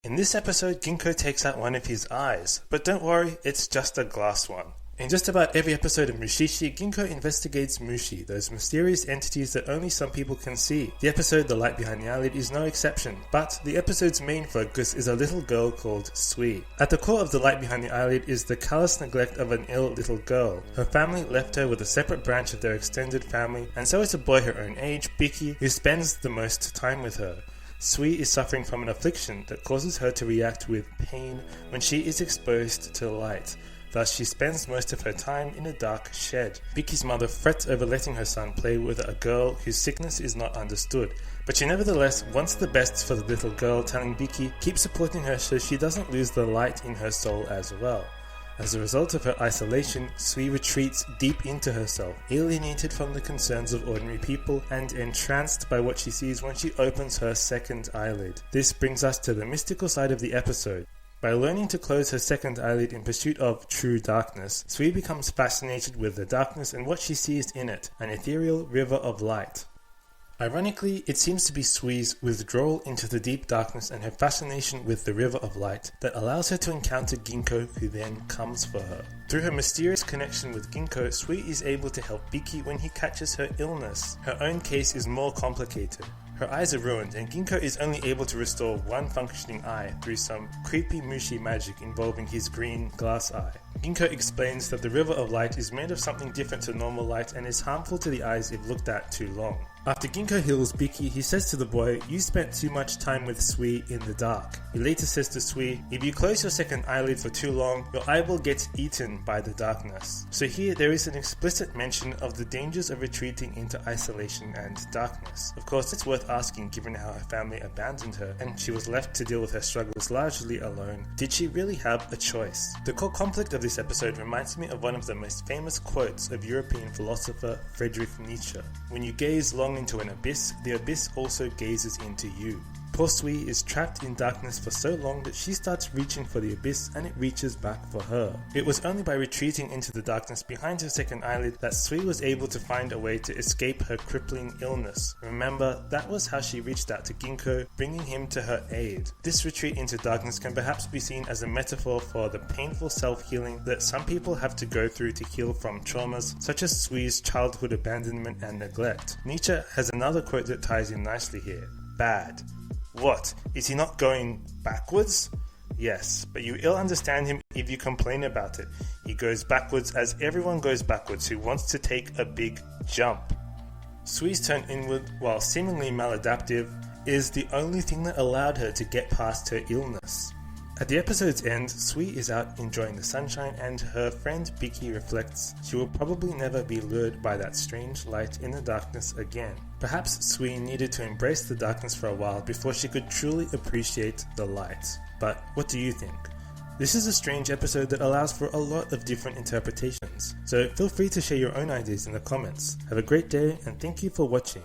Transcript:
In this episode, Ginko takes out one of his eyes, but don't worry, it's just a glass one. In just about every episode of Mushishi, Ginko investigates Mushi, those mysterious entities that only some people can see. The episode The Light Behind the Eyelid is no exception, but the episode's main focus is a little girl called Sui. At the core of The Light Behind the Eyelid is the callous neglect of an ill little girl. Her family left her with a separate branch of their extended family, and so it's a boy her own age, Biki, who spends the most time with her. Sui is suffering from an affliction that causes her to react with pain when she is exposed to light. Thus, she spends most of her time in a dark shed. Biki's mother frets over letting her son play with a girl whose sickness is not understood, but she nevertheless wants the best for the little girl, telling Biki, keep supporting her so she doesn't lose the light in her soul as well. As a result of her isolation, Sui retreats deep into herself, alienated from the concerns of ordinary people and entranced by what she sees when she opens her second eyelid. This brings us to the mystical side of the episode. By learning to close her second eyelid in pursuit of true darkness, Sui becomes fascinated with the darkness and what she sees in it, an ethereal river of light. Ironically, it seems to be Sui's withdrawal into the deep darkness and her fascination with the river of light that allows her to encounter Ginko, who then comes for her. Through her mysterious connection with Ginko, Sui is able to help Biki when he catches her illness. Her own case is more complicated. Her eyes are ruined, and Ginko is only able to restore one functioning eye through some creepy Mushi magic involving his green glass eye. Ginko explains that the river of light is made of something different to normal light and is harmful to the eyes if looked at too long. After Ginko heals Biki, he says to the boy, "You spent too much time with Sui in the dark." He later says to Sui, "If you close your second eyelid for too long, your eyeball gets eaten by the darkness." So here there is an explicit mention of the dangers of retreating into isolation and darkness. Of course, it's worth asking, given how her family abandoned her and she was left to deal with her struggles largely alone, did she really have a choice? The core conflict of this episode reminds me of one of the most famous quotes of European philosopher Friedrich Nietzsche. "When you gaze long into an abyss, the abyss also gazes into you." Poor Sui is trapped in darkness for so long that she starts reaching for the abyss and it reaches back for her. It was only by retreating into the darkness behind her second eyelid that Sui was able to find a way to escape her crippling illness. Remember, that was how she reached out to Ginko, bringing him to her aid. This retreat into darkness can perhaps be seen as a metaphor for the painful self-healing that some people have to go through to heal from traumas such as Sui's childhood abandonment and neglect. Nietzsche has another quote that ties in nicely here. "Bad. What? Is he not going backwards? Yes, but you ill understand him if you complain about it. He goes backwards as everyone goes backwards who wants to take a big jump." Sui's turn inward, while seemingly maladaptive, is the only thing that allowed her to get past her illness. At the episode's end, Sui is out enjoying the sunshine and her friend Biki reflects she will probably never be lured by that strange light in the darkness again. Perhaps Sui needed to embrace the darkness for a while before she could truly appreciate the light. But what do you think? This is a strange episode that allows for a lot of different interpretations, so feel free to share your own ideas in the comments. Have a great day and thank you for watching.